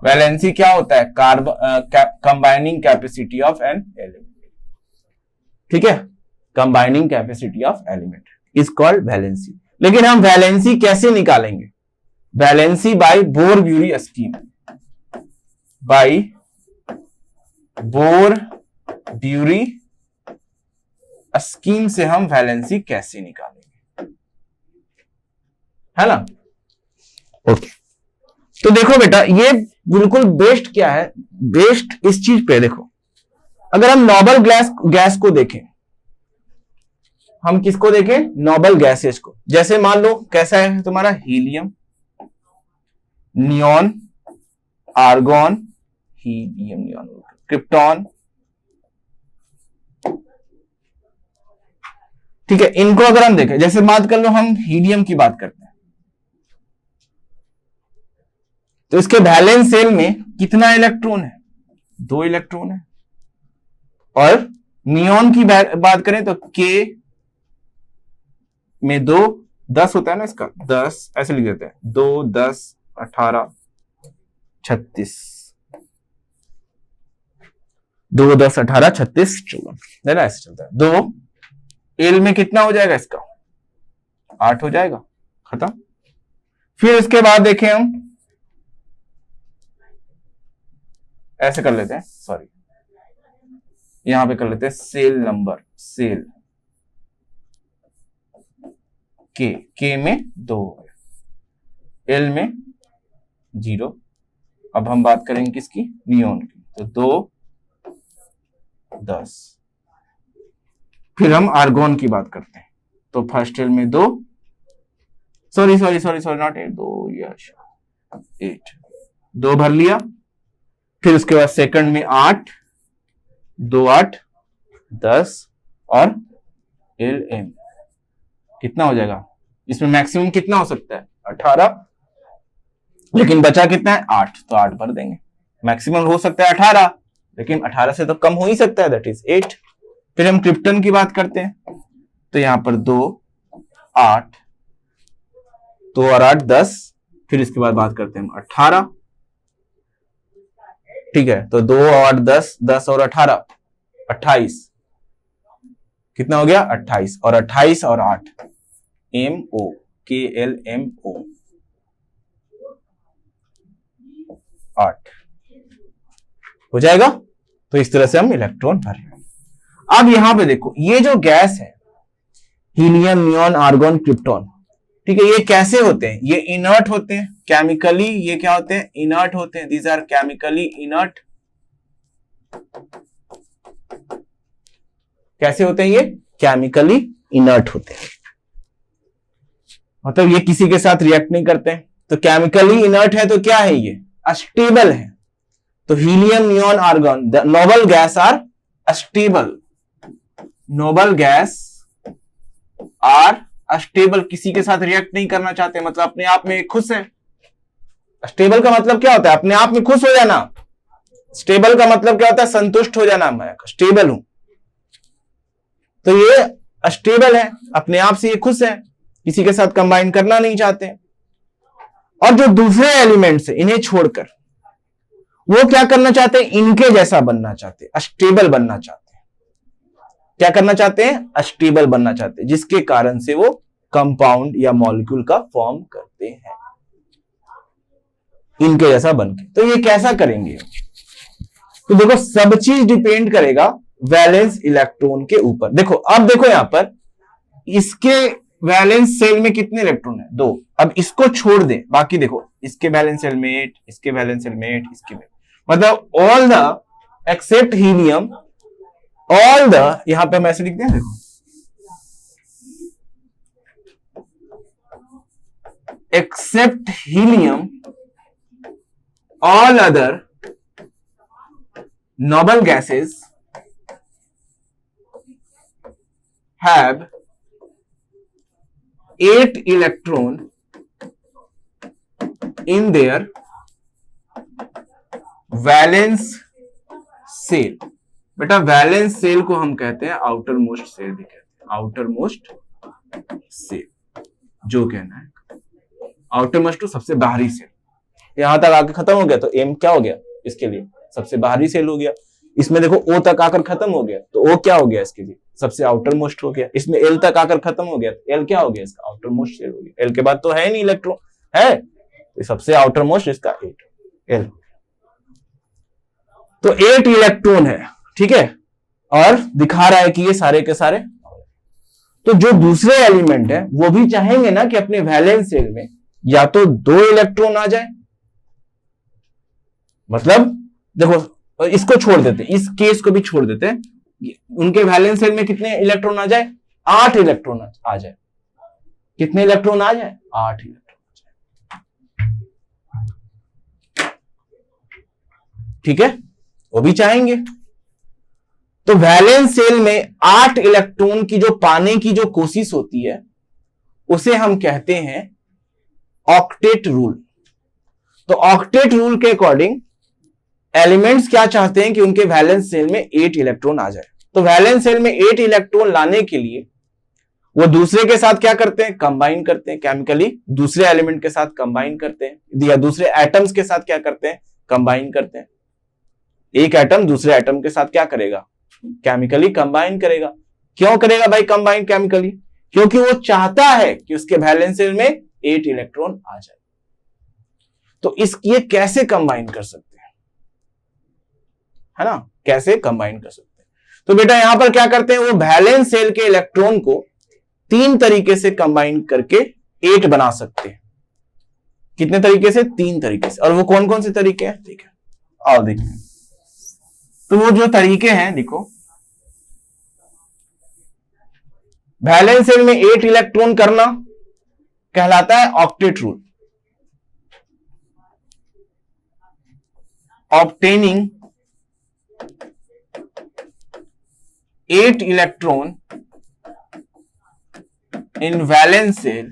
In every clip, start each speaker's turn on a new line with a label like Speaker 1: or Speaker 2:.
Speaker 1: Valency क्या होता है? Combining capacity of an element, ठीक है, combining capacity of element is called valency. लेकिन हम वैलेंसी कैसे निकालेंगे? Valency by Bohr Bury scheme, by Bohr Bury scheme से हम वैलेंसी कैसे निकालेंगे, है ना? ओके, तो देखो बेटा, ये बिल्कुल बेस्ड क्या है, बेस्ड इस चीज पे देखो, अगर हम नोबल गैस को देखें, हम किसको देखें? नोबल गैसेस को। जैसे मान लो कैसा है तुम्हारा, helium, neon, argon, helium, neon, krypton, ठीक है। इनको अगर हम देखें, जैसे बात कर लो हम हीलियम की बात करते हैं, तो इसके वैलेंस शेल में कितना इलेक्ट्रॉन है? 2 इलेक्ट्रॉन है। और नियॉन की बात करें तो के में 2, 10 होता है ना इसका, 10 ऐसे लिख देते हैं, 2, 10, 18, 36, 2, 10, 18, 36, 14, है ना, ऐसे चलता है। 2 एल में कितना हो जाएगा इसका? 8 हो जाएगा, खत्म। फिर इसके बाद देखें हम ऐसे कर लेते हैं, सॉरी यहां पे कर लेते हैं सेल नंबर, सेल के में 2, एल में 0। अब हम बात करेंगे किसकी? नियॉन की, तो 2, 10। फिर हम आर्गॉन की बात करते हैं, तो फर्स्ट एल में 2, सॉरी नॉट 8, 2 यस 8, 2 भर लिया। फिर उसके बाद सेकंड में 8, 2, 8, 10 और एल एम कितना हो जाएगा? इसमें मैक्सिमम कितना हो सकता है? 18, लेकिन बचा कितना है? 8, तो 8 भर देंगे। मैक्सिमम हो सकता है 18, लेकिन 18 से तो कम हो ही सकता है, दैट इज 8। फिर हम क्रिप्टन की बात करते हैं, तो यहां पर 2, 8, 2 और 8, 10। फिर इसके बाद बात करते हैं हम 18, ठीक है, तो 2 और 10, 10 और 18, 28, कितना हो गया? 28, और 28 और 8, MO, KLMO, 8 हो जाएगा। तो इस तरह से हम इलेक्ट्रॉन भर रहे हैं। अब यहां पे देखो, ये जो गैस है, हीलियम, नियॉन, आर्गॉन, क्रिप्टॉन, ठीक है, ये कैसे होते हैं? ये इनर्ट होते हैं केमिकली। ये क्या होते हैं? इनर्ट होते हैं। These are chemically inert. कैसे होते हैं ये? केमिकली इनर्ट होते हैं, मतलब ये किसी के साथ रिएक्ट नहीं करते हैं। तो केमिकली इनर्ट है तो क्या है? ये अस्टेबल है। तो helium, neon, argon, the noble gas are stable. Noble gas are stable, किसी के साथ रिएक्ट नहीं करना चाहते, मतलब अपने आप में खुश है। स्टेबल का मतलब क्या होता है? अपने आप में खुश हो जाना। स्टेबल का मतलब क्या होता है? संतुष्ट हो जाना, मैं स्टेबल हूं। तो ये स्टेबल है, अपने आप से ये खुश है, किसी के साथ कंबाइन करना नहीं चाहते। और जो दूसरे एलिमेंट्स है, इन्हें छोड़कर वो क्या करना चाहते हैं? इनके जैसा बनना चाहते हैं, स्टेबल बनना चाहते हैं। क्या करना चाहते हैं? स्टेबल बनना चाहते हैं, जिसके कारण से वो कंपाउंड या मॉलिक्यूल का फॉर्म करते हैं इनके जैसा बनके। तो ये कैसा करेंगे? तो देखो, सब चीज डिपेंड करेगा वैलेंस इलेक्ट्रॉन के ऊपर। देखो, अब देखो यहां पर इसके वैलेंस सेल में कितने इलेक्ट्रॉन है? 2। अब इसको छोड़ दे, बाकी देखो, इसके वैलेंस सेल में 8, इसके वैलेंस सेल में 8, इसके में, मतलब all the except helium, all the, यहां पे हम ऐसे लिखते हैं, देखो, except helium, all other noble gases have 8 electron in their valence shell। बेटा वैलेंस सेल को हम कहते हैं आउटर मोस्ट सेल भी कहते हैं, आउटर मोस्ट सेल, जो कहना है आउटर मोस्ट, सबसे बाहरी सेल। यहां तक आके खत्म हो गया तो एम क्या हो गया इसके लिए, सबसे बाहरी सेल हो गया। इसमें देखो ओ तक आकर खत्म हो गया तो ओ क्या हो गया इसके लिए, सबसे आउटर मोस्ट हो गया। इसमें एल तक आकर खत्म हो गया तो एल क्या हो गया इसका, आउटर मोस्ट सेल हो गया। एल के बाद तो है नहीं इलेक्ट्रॉन, है तो सबसे आउटर मोस्ट इसका 8 एल। तो 8 इलेक्ट्रॉन है, ठीक है, और दिखा रहा है कि ये सारे के सारे। तो जो दूसरे एलिमेंट है वो भी चाहेंगे ना कि अपने वैलेंस शेल में या तो 2 इलेक्ट्रॉन आ जाए, मतलब देखो इसको छोड़ देते, इस केस को भी छोड़ देते, उनके वैलेंस शेल में कितने इलेक्ट्रॉन आ जाए, 8 इलेक्ट्रॉन आ जाए। कितने इलेक्ट्रॉन आ जाए, 8 इलेक्ट्रॉन आ जाए, ठीक है, वो भी चाहेंगे। तो वैलेंस शेल में 8 इलेक्ट्रॉन की जो पाने की जो कोशिश होती है उसे हम कहते हैं ऑक्टेट रूल। तो ऑक्टेट रूल के अकॉर्डिंग एलिमेंट्स क्या चाहते हैं कि उनके वैलेंस शेल में 8 इलेक्ट्रॉन आ जाए। तो वैलेंस शेल में 8 इलेक्ट्रॉन लाने के लिए वो दूसरे के साथ क्या करते हैं, कंबाइन करते हैं केमिकली, दूसरे एलिमेंट के साथ कंबाइन करते हैं, या दूसरे एटम्स के साथ क्या करते हैं, कंबाइन करते हैं। एक एटम दूसरे एटम के साथ क्या करेगा, केमिकली कंबाइन करेगा। क्यों करेगा भाई कंबाइन केमिकली, क्योंकि वो चाहता है कि उसके वैलेंस शेल में 8 इलेक्ट्रॉन आ जाए। तो ये कैसे कंबाइन कर सकते हैं, है ना, कैसे कंबाइन कर सकते हैं। तो बेटा यहां पर क्या करते हैं, वो वैलेंस शेल के इलेक्ट्रॉन को 3 तरीके से कंबाइन करके 8 बना सकते हैं। कितने तरीके से, 3 तरीके से। और वो कौन कौन से तरीके हैं, ठीक है, आओ देखते हैं। तो वो जो तरीके हैं देखो, वैलेंस शेल में 8 इलेक्ट्रॉन करना कहलाता है octet rule. Obtaining 8 electron in valence shell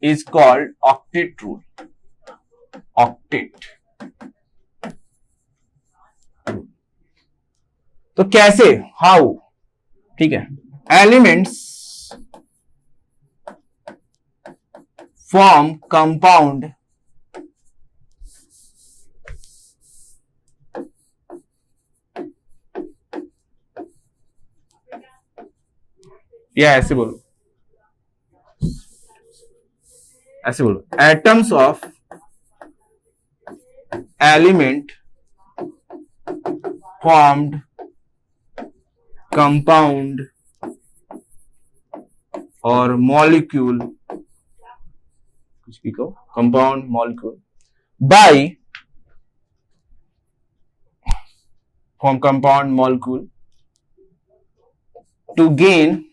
Speaker 1: is called octet rule. Octet. तो कैसे, हाउ, ठीक है, एलिमेंट्स फॉर्म कंपाउंड या ऐसे बोलो, ऐसे बोलो, atoms of element formed compound और मॉलिक्यूल, कुछ भी कहो, compound molecule by form compound molecule to gain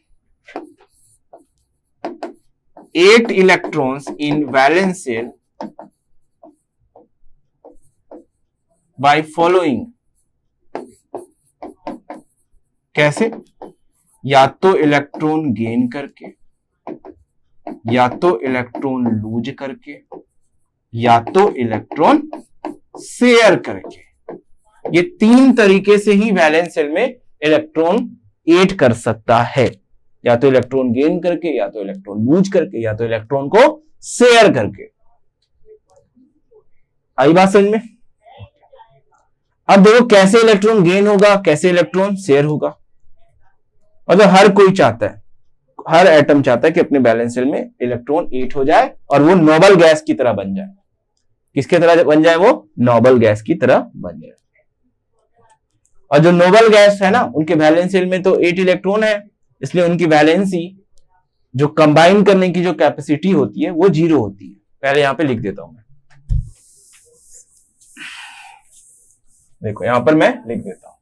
Speaker 1: 8 electrons in valence shell by following. कैसे, या तो इलेक्ट्रॉन गेन करके, या तो इलेक्ट्रॉन लूज करके, या तो इलेक्ट्रॉन शेयर करके। ये 3 तरीके से ही वैलेंस शेल में इलेक्ट्रॉन 8 कर सकता है, या तो इलेक्ट्रॉन गेन करके, या तो इलेक्ट्रॉन लूज करके, या तो इलेक्ट्रॉन को शेयर करके। आई बात समझ में। अब देखो कैसे इलेक्ट्रॉन गेन होगा, कैसे इलेक्ट्रॉन शेयर होगा। मतलब हर कोई चाहता है, हर एटम चाहता है कि अपने वैलेंस शेल में इलेक्ट्रॉन 8 हो जाए और वो नोबल गैस की तरह बन जाए। किसके तरह बन जाए, वो नोबल गैस की तरह बन जाए। और जो नोबल गैस है ना, उनके वैलेंस शेल में तो 8 इलेक्ट्रॉन है, इसलिए उनकी वैलेंसी जो कंबाइन करने की जो कैपेसिटी होती है वो 0 होती है। पहले यहां पे लिख देता हूं मैं, देखो यहां पर मैं लिख देता हूं,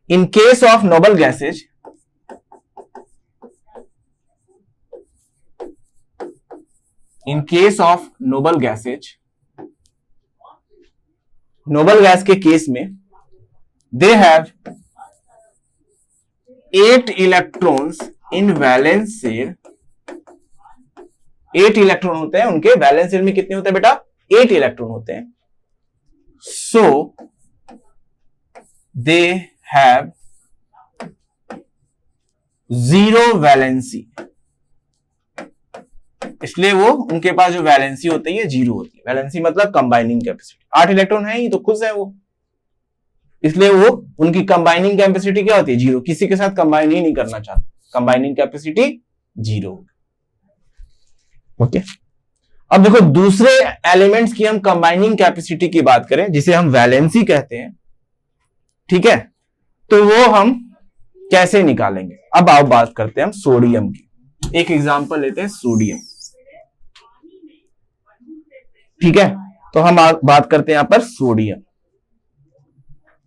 Speaker 1: in case of noble gases, in case of noble gases, noble gas के केस में they have 8 electrons in valence shell. 8 electron होते हैं उनके वैलेंस शेल में। कितने होते हैं बेटा, 8 इलेक्ट्रॉन होते हैं। सो दे हैव 0 वैलेंसी। इसलिए वो उनके पास जो वैलेंसी होती है 0 होती है। वैलेंसी मतलब कंबाइनिंग कैपेसिटी, 8 इलेक्ट्रॉन है ही तो खुश है वो, इसलिए वो उनकी कंबाइनिंग कैपेसिटी क्या होती है 0, किसी के साथ कंबाइन ही नहीं करना चाहते, कंबाइनिंग कैपेसिटी 0। ओके, अब देखो दूसरे एलिमेंट्स की हम कंबाइनिंग कैपेसिटी की बात करें जिसे हम वैलेंसी कहते हैं, ठीक है, तो वो हम कैसे निकालेंगे। अब आप बात करते हैं हम सोडियम की, एक एग्जांपल लेते हैं सोडियम, ठीक है, तो हम बात करते हैं यहां पर सोडियम,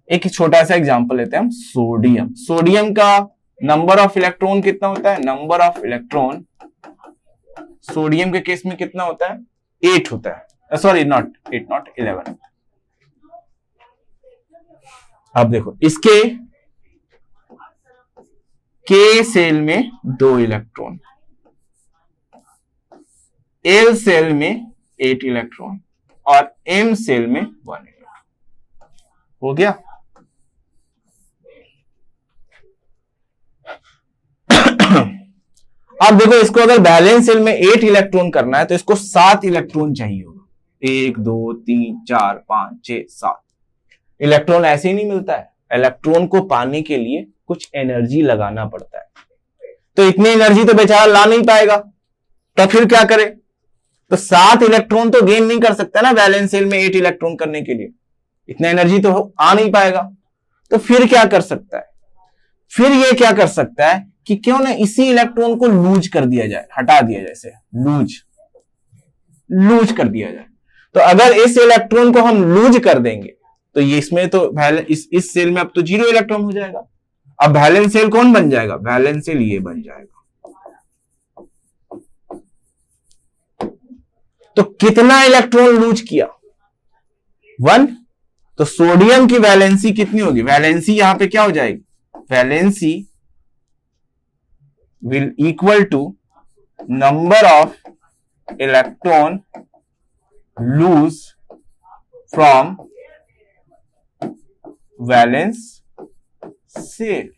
Speaker 1: एक छोटा सा एग्जांपल लेते हैं हम सोडियम। सोडियम का नंबर ऑफ इलेक्ट्रॉन कितना होता है, नंबर ऑफ इलेक्ट्रॉन सोडियम के केस में कितना होता है 8 होता है, सॉरी नॉट 8 नॉट 11। अब देखो इसके के सेल में 2 इलेक्ट्रॉन, एल सेल में 8 इलेक्ट्रॉन और एम सेल में 1 इलेक्ट्रॉन, हो गया। अब देखो इसको अगर बैलेंस सेल में 8 इलेक्ट्रॉन करना है तो इसको 7 इलेक्ट्रॉन चाहिए होगा, 1 2 3 4 5 6 7 इलेक्ट्रॉन ऐसे ही नहीं मिलता है, इलेक्ट्रॉन को पाने के लिए कुछ एनर्जी लगाना पड़ता है, तो इतनी एनर्जी तो बेचारा ला नहीं पाएगा, तो फिर क्या करे, तो 7 इलेक्ट्रॉन तो गेन नहीं कर सकता ना बैलेंस सेल में 8 इलेक्ट्रॉन करने के लिए, इतना एनर्जी तो आ नहीं पाएगा। तो फिर क्या कर सकता है, फिर ये क्या कर सकता है कि क्यों ना इसी इलेक्ट्रॉन को लूज कर दिया जाए, हटा दिया जाए, इसे लूज कर दिया जाए। तो अगर इस इलेक्ट्रॉन को हम लूज कर देंगे तो ये इसमें तो इस सेल में अब तो 0 इलेक्ट्रॉन हो जाएगा। अब बैलेंस सेल कौन बन जाएगा, बैलेंस सेल ये बन जाएगा। तो कितना इलेक्ट्रॉन लूज किया 1, तो सोडियम की वैलेंसी कितनी होगी, वैलेंसी यहां पे क्या हो जाएगी, valency will equal to number of electron lose from valence shell।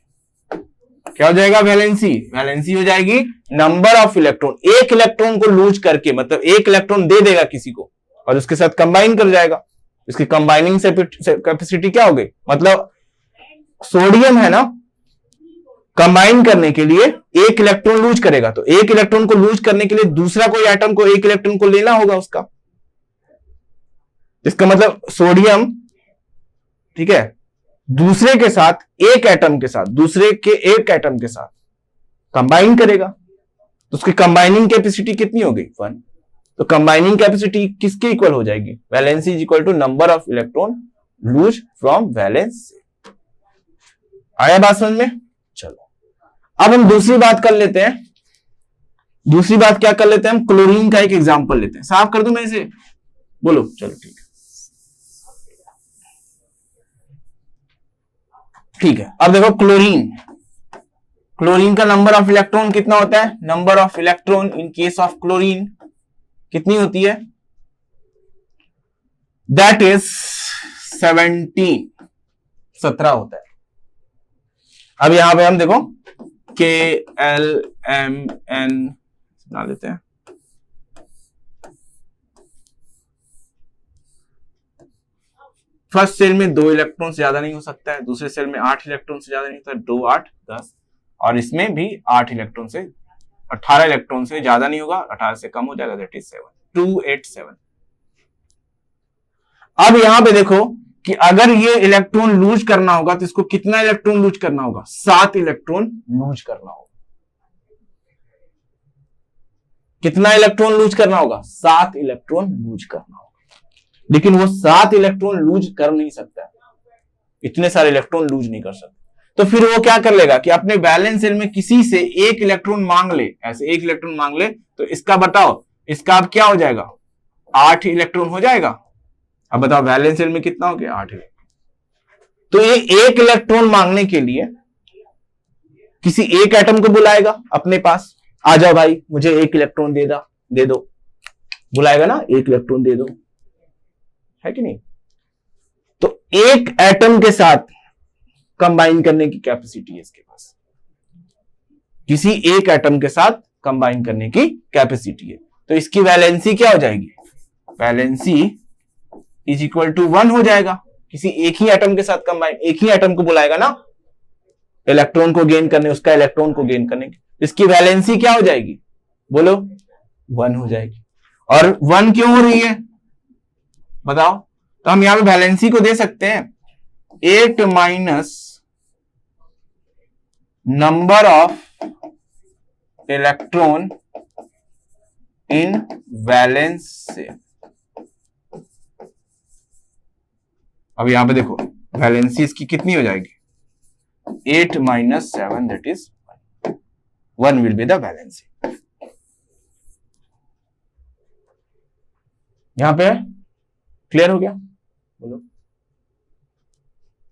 Speaker 1: क्या हो जाएगा वैलेंसी, वैलेंसी हो जाएगी नंबर ऑफ इलेक्ट्रॉन, एक इलेक्ट्रॉन को लूज करके, मतलब एक इलेक्ट्रॉन दे देगा किसी को और उसके साथ कंबाइन कर जाएगा, इसकी कंबाइनिंग कैपेसिटी क्या हो गई, मतलब सोडियम है ना, कंबाइन करने के लिए एक इलेक्ट्रॉन लूज करेगा, तो एक इलेक्ट्रॉन को लूज करने के लिए दूसरा कोई एटम को एक इलेक्ट्रॉन को लेना होगा उसका, इसका मतलब सोडियम, ठीक है, दूसरे के साथ एक एटम के साथ, दूसरे के एक एटम के साथ कंबाइन करेगा, तो उसकी कंबाइनिंग कैपेसिटी कितनी हो गई 1। तो कंबाइनिंग कैपेसिटी किसके इक्वल हो जाएगी, valency is equal to number of electron lose from valence. आया बात समझ में, चलो अब हम दूसरी बात कर लेते हैं, दूसरी बात क्या कर लेते हैं हम, क्लोरीन का एक एग्जांपल लेते हैं, साफ कर दूं मैं इसे, बोलो, चलो ठीक है, ठीक है। अब देखो क्लोरीन, क्लोरीन का नंबर ऑफ इलेक्ट्रॉन कितना होता है, number of electron in case of chlorine कितनी होती है, दैट इज 17 होता है। अब यहां पे हम देखो KLMN बना लेते हैं, फर्स्ट सेल में 2 इलेक्ट्रॉन से ज्यादा नहीं हो सकता है, दूसरे सेल में 8 इलेक्ट्रॉन से ज्यादा नहीं होता है, 2 8 10, और इसमें भी 8 इलेक्ट्रॉन से 18 इलेक्ट्रॉन से ज्यादा नहीं होगा, 18 से कम हो जाएगा, दैट इज 7 287। अब यहां पे देखो कि अगर ये इलेक्ट्रॉन लूज करना होगा तो इसको कितना इलेक्ट्रॉन लूज करना होगा, 7 इलेक्ट्रॉन लूज करना होगा। कितना इलेक्ट्रॉन लूज करना होगा, 7 इलेक्ट्रॉन लूज करना होगा, लेकिन वो 7 इलेक्ट्रॉन लूज कर नहीं सकता, इतने सारे इलेक्ट्रॉन लूज नहीं कर सकता। तो फिर वो क्या कर लेगा कि अपने बैलेंस सेल में किसी से एक इलेक्ट्रॉन मांग ले, ऐसे एक इलेक्ट्रॉन मांग ले, तो इसका बताओ, इसका अब क्या हो जाएगा, 8 इलेक्ट्रॉन हो जाएगा। अब बताओ वैलेंस सेल में कितना हो गया, 8 इलेक्ट्रॉन। तो ये एक इलेक्ट्रॉन मांगने के लिए किसी एक एटम को बुलाएगा अपने पास, आ जाओ भाई मुझे एक इलेक्ट्रॉन दे दो, बुलाएगा ना, एक इलेक्ट्रॉन दे दो, है कि नहीं। तो एक एटम के साथ कंबाइन करने की कैपेसिटी है इसके पास, किसी एक एटम के साथ कंबाइन करने की कैपेसिटी है। तो इसकी वैलेंसी क्या हो जाएगी, वैलेंसी इज इक्वल टू 1 हो जाएगा। किसी एक ही एटम के साथ कंबाइन, एक ही एटम को बुलाएगा ना इलेक्ट्रॉन को गेन करने, उसका इलेक्ट्रॉन को गेन करने की, इसकी वैलेंसी क्या हो जाएगी, बोलो 1 हो जाएगी। और 1 क्यों हो रही है बताओ, तो हम यहां पे वैलेंसी को दे सकते हैं 8 minus number of electron in valence shell. अब यहां पे देखो वैलेंसी इसकी कितनी हो जाएगी, 8 minus 7 that is 1 will be the valency. यहां पे क्लियर हो गया, बोलो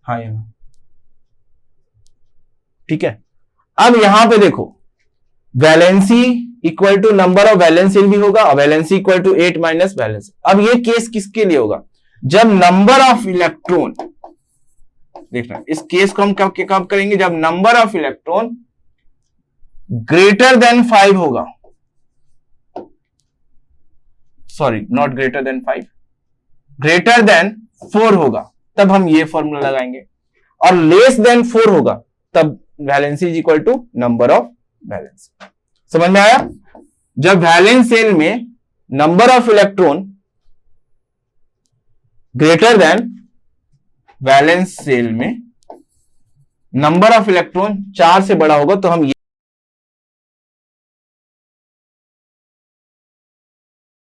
Speaker 1: हाँ यहाँ ठीक है। अब यहां पे देखो valency equal to number of valence shell भी होगा और valency equal to 8 minus valence. अब ये केस किसके लिए होगा, जब नंबर ऑफ इलेक्ट्रॉन, देखना इस केस को हम कब करेंगे, जब number of electron greater then 5 होगा, sorry not greater than 5, greater than 4 होगा, तब हम ये फॉर्मूला लगाएंगे, और लेस देन 4 होगा तब valency is equal to number of valence. समझ में आया, जब वैलेंस शेल में number of electron greater than, valence shell में नंबर ऑफ इलेक्ट्रॉन 4 से बड़ा होगा तो हम